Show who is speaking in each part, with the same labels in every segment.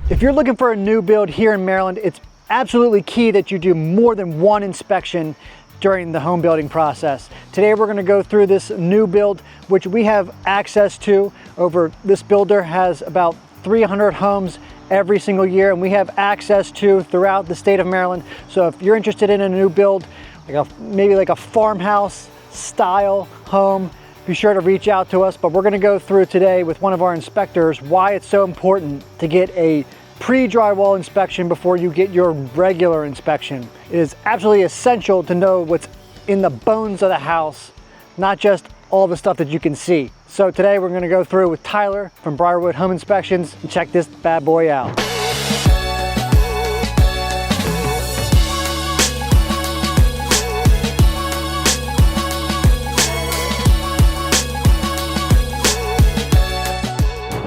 Speaker 1: If you're looking for a new build here in Maryland, it's absolutely key that you do more than one inspection during the home building process. Today we're going to go through this new build, which we have access to. This builder has about 300 homes every single year, and we have access to throughout the state of Maryland. So if you're interested in a new build, maybe like a farmhouse style home, be sure to reach out to us. But we're going to go through today with one of our inspectors why it's so important to get a pre-drywall inspection before you get your regular inspection. It is absolutely essential to know what's in the bones of the house, not just all the stuff that you can see. So today we're going to go through with Tyler from Brierwood Home Inspections and check this bad boy out.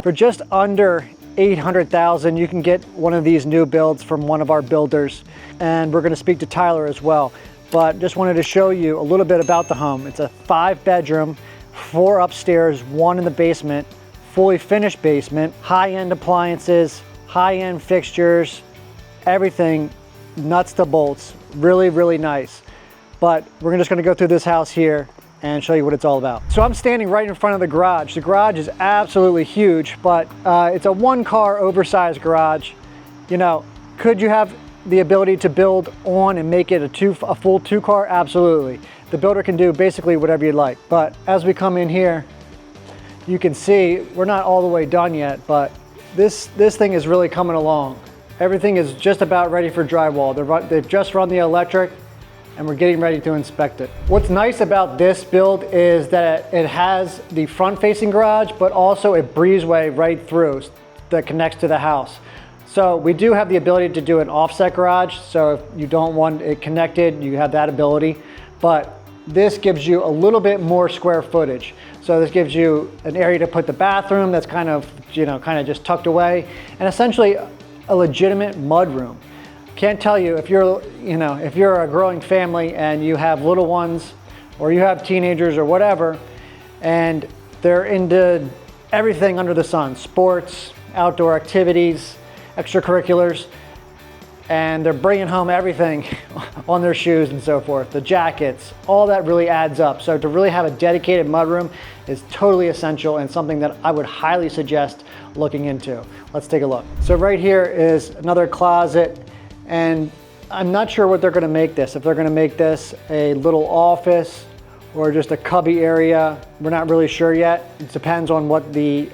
Speaker 1: For just under $800,000, you can get one of these new builds from one of our builders, and we're going to speak to Tyler as well. But just wanted to show you a little bit about the home. It's a 5-bedroom, 4 upstairs, 1 in the basement, fully finished basement, high-end appliances, high-end fixtures, everything nuts to bolts. Really, really nice. But we're just going to go through this house here and show you what it's all about. So I'm standing right in front of the garage. The garage is absolutely huge, but it's a 1-car oversized garage. You know, could you have the ability to build on and make it a full 2-car? Absolutely. The builder can do basically whatever you'd like. But as we come in here, you can see we're not all the way done yet, but this thing is really coming along. Everything is just about ready for drywall. They've just run the electric, and we're getting ready to inspect it. What's nice about this build is that it has the front-facing garage, but also a breezeway right through that connects to the house. So we do have the ability to do an offset garage, so if you don't want it connected, you have that ability. But this gives you a little bit more square footage. So this gives you an area to put the bathroom that's kind of just tucked away, and essentially a legitimate mudroom. Can't tell you if you're a growing family and you have little ones or you have teenagers or whatever, and they're into everything under the sun, sports, outdoor activities, extracurriculars, and they're bringing home everything on their shoes and so forth, the jackets, all that really adds up. So to really have a dedicated mudroom is totally essential and something that I would highly suggest looking into. Let's take a look. So right here is another closet. And I'm not sure what they're going to make this. If they're going to make this a little office or just a cubby area, we're not really sure yet. It depends on what the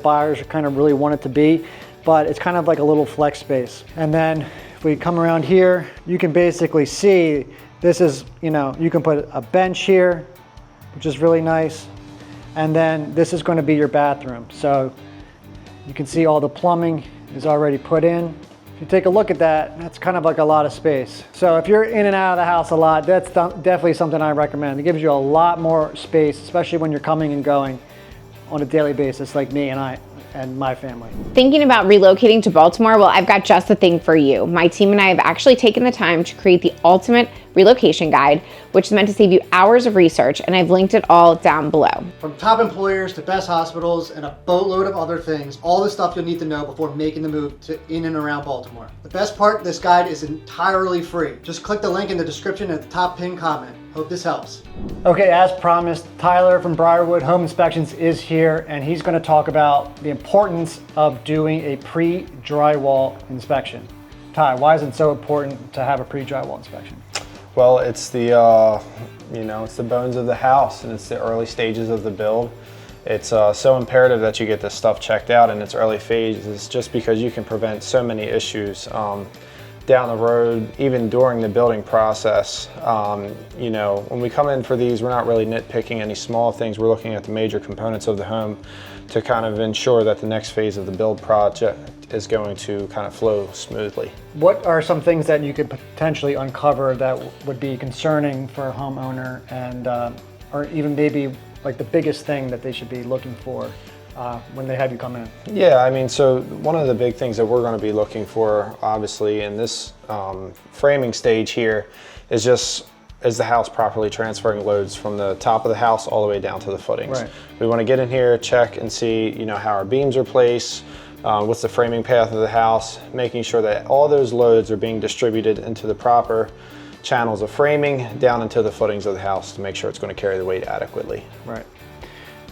Speaker 1: buyers kind of really want it to be, but it's kind of like a little flex space. And then if we come around here, you can basically see this is, you can put a bench here, which is really nice. And then this is going to be your bathroom. So you can see all the plumbing is already put in. If you take a look at that, that's kind of like a lot of space. So if you're in and out of the house a lot, that's definitely something I recommend. It gives you a lot more space, especially when you're coming and going on a daily basis like me and my family.
Speaker 2: Thinking about relocating to Baltimore? Well, I've got just the thing for you. My team and I have actually taken the time to create the ultimate relocation guide, which is meant to save you hours of research, and I've linked it all down below.
Speaker 1: From top employers to best hospitals and a boatload of other things, all the stuff you'll need to know before making the move to in and around Baltimore. The best part, this guide is entirely free. Just click the link in the description at the top pinned comment. Hope this helps. Okay, as promised, Tyler from Brierwood Home Inspections is here, and he's going to talk about the importance of doing a pre-drywall inspection. Ty, why is it so important to have a pre-drywall inspection?
Speaker 3: Well, it's the it's the bones of the house, and it's the early stages of the build. It's so imperative that you get this stuff checked out in its early phases, just because you can prevent so many issues down the road, even during the building process. When we come in for these, we're not really nitpicking any small things. We're looking at the major components of the home to kind of ensure that the next phase of the build project is going to kind of flow smoothly.
Speaker 1: What are some things that you could potentially uncover that would be concerning for a homeowner, and or even maybe like the biggest thing that they should be looking for when they have you come in?
Speaker 3: Yeah, I mean, so one of the big things that we're going to be looking for, obviously, in this framing stage here is just, is the house properly transferring loads from the top of the house all the way down to the footings? Right. We want to get in here, check and see, how our beams are placed, what's the framing path of the house, making sure that all those loads are being distributed into the proper channels of framing down into the footings of the house to make sure it's going to carry the weight adequately.
Speaker 1: Right.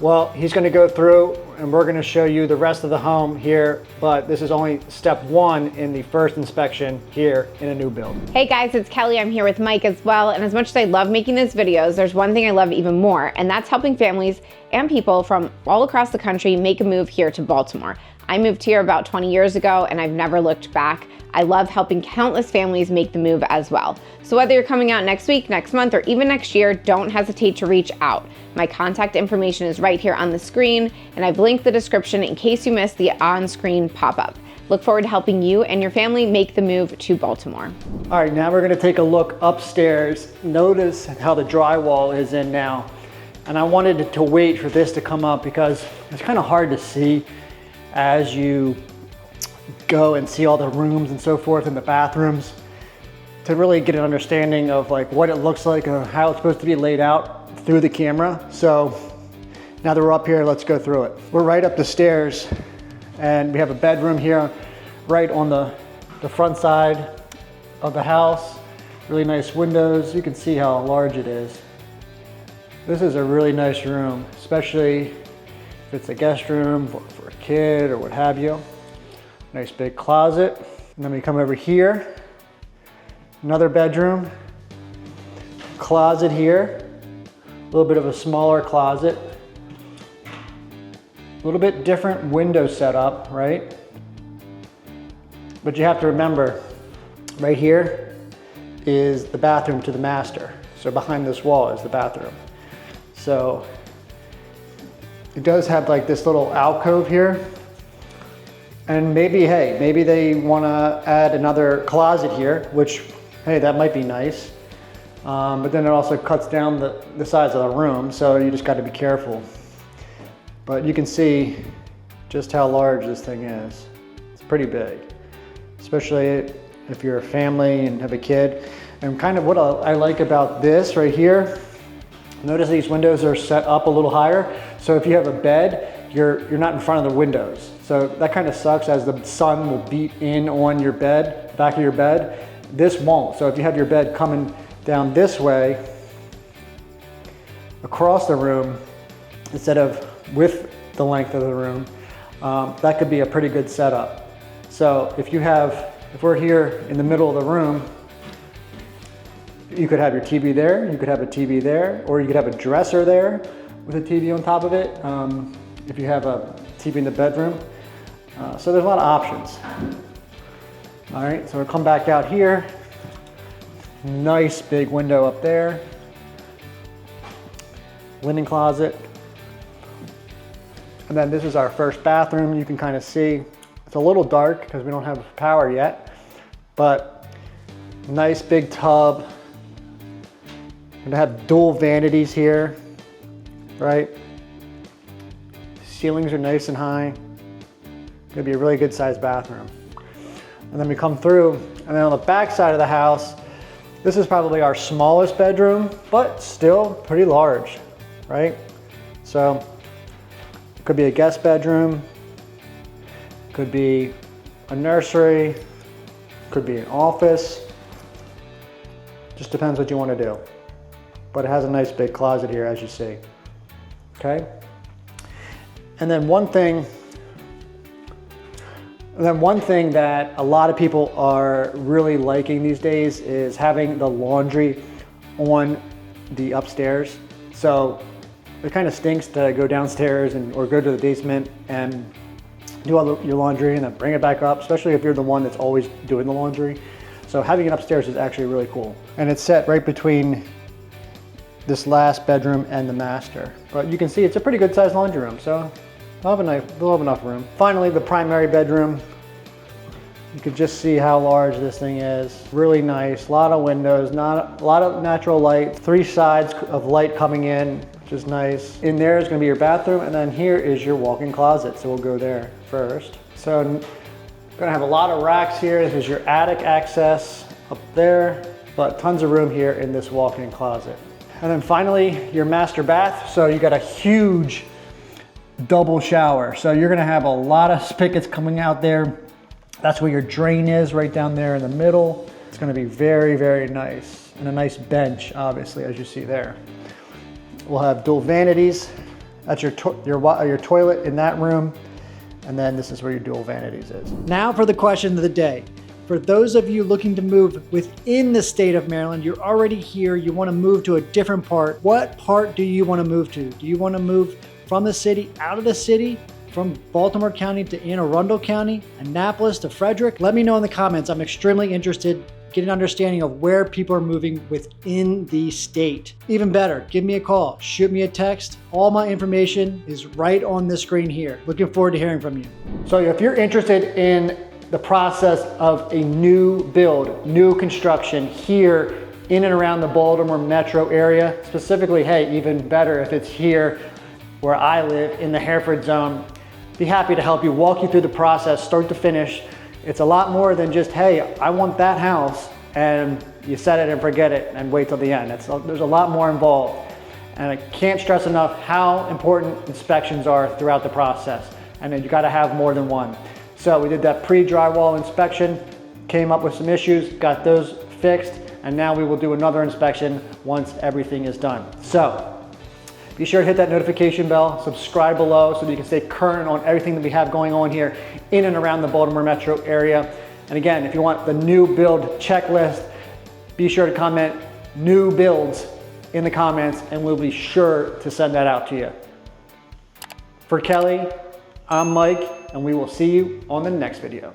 Speaker 1: Well, he's going to go through and we're going to show you the rest of the home here, but this is only step one in the first inspection here in a new build.
Speaker 2: Hey guys, it's Kelly. I'm here with Mike as well. And as much as I love making these videos, there's one thing I love even more, and that's helping families and people from all across the country make a move here to Baltimore. I moved here about 20 years ago and I've never looked back. I love helping countless families make the move as well. So whether you're coming out next week, next month, or even next year, don't hesitate to reach out. My contact information is right here on the screen, and I've linked the description in case you missed the on-screen pop-up. Look forward to helping you and your family make the move to Baltimore.
Speaker 1: All right, now we're gonna take a look upstairs. Notice how the drywall is in now. And I wanted to wait for this to come up because it's kind of hard to see as you go and see all the rooms and so forth in the bathrooms, to really get an understanding of like what it looks like and how it's supposed to be laid out through the camera. So now that we're up here, let's go through it. We're right up the stairs and we have a bedroom here right on the front side of the house. Really nice windows. You can see how large it is. This is a really nice room, especially if it's a guest room for a kid or what have you. Nice big closet. And then we come over here, another bedroom, closet here, a little bit of a smaller closet, a little bit different window setup, right? But you have to remember, right here is the bathroom to the master. So behind this wall is the bathroom. So it does have like this little alcove here. And maybe, hey, maybe they want to add another closet here, which, hey, that might be nice. But then it also cuts down the size of the room, so you just got to be careful. But you can see just how large this thing is. It's pretty big, especially if you're a family and have a kid. And kind of what I like about this right here, notice these windows are set up a little higher. So if you have a bed, you're not in front of the windows. So that kind of sucks, as the sun will beat in on your bed, back of your bed. This won't. So if you have your bed coming down this way, across the room, instead of with the length of the room, that could be a pretty good setup. So if we're here in the middle of the room, you could have your TV there, you could have a TV there, or you could have a dresser there with a TV on top of it. If you have a TV in the bedroom. So there's a lot of options. All right, so we'll come back out here. Nice big window up there. Linen closet. And then this is our first bathroom. You can kind of see, it's a little dark because we don't have power yet, but nice big tub. We're gonna have dual vanities here, right? Ceilings are nice and high. Gonna be a really good sized bathroom. And then we come through, and then on the back side of the house, this is probably our smallest bedroom, but still pretty large, right? So it could be a guest bedroom, could be a nursery, could be an office. Just depends what you want to do. But it has a nice big closet here, as you see. Okay? And then one thing that a lot of people are really liking these days is having the laundry on the upstairs. So it kind of stinks to go downstairs or go to the basement and do all your laundry and then bring it back up, especially if you're the one that's always doing the laundry. So having it upstairs is actually really cool. And it's set right between this last bedroom and the master. But you can see it's a pretty good sized laundry room, so they'll have enough room. Finally, the primary bedroom. You can just see how large this thing is. Really nice, a lot of windows, a lot of natural light, 3 sides of light coming in, which is nice. In there is gonna be your bathroom, and then here is your walk-in closet, so we'll go there first. So I'm gonna have a lot of racks here. This is your attic access up there, but tons of room here in this walk-in closet. And then finally, your master bath. So you got a huge double shower. So you're gonna have a lot of spigots coming out there. That's where your drain is, right down there in the middle. It's gonna be very, very nice. And a nice bench, obviously, as you see there. We'll have dual vanities. That's your toilet in that room. And then this is where your dual vanities is. Now for the question of the day. For those of you looking to move within the state of Maryland, you're already here, you wanna move to a different part. What part do you wanna move to? Do you wanna move from the city, out of the city, from Baltimore County to Anne Arundel County, Annapolis to Frederick? Let me know in the comments. I'm extremely interested. Get an understanding of where people are moving within the state. Even better, give me a call, shoot me a text. All my information is right on the screen here. Looking forward to hearing from you. So if you're interested in the process of a new build, new construction here in and around the Baltimore metro area, specifically, hey, even better if it's here where I live in the Hereford zone, be happy to help you, walk you through the process, start to finish. It's a lot more than just, hey, I want that house, and you set it and forget it and wait till the end. There's a lot more involved. And I can't stress enough how important inspections are throughout the process. And then you gotta have more than one. So we did that pre-drywall inspection, came up with some issues, got those fixed, and now we will do another inspection once everything is done. So be sure to hit that notification bell, subscribe below so that you can stay current on everything that we have going on here in and around the Baltimore metro area. And again, if you want the new build checklist, be sure to comment new builds in the comments and we'll be sure to send that out to you. For Kelly, I'm Mike, and we will see you on the next video.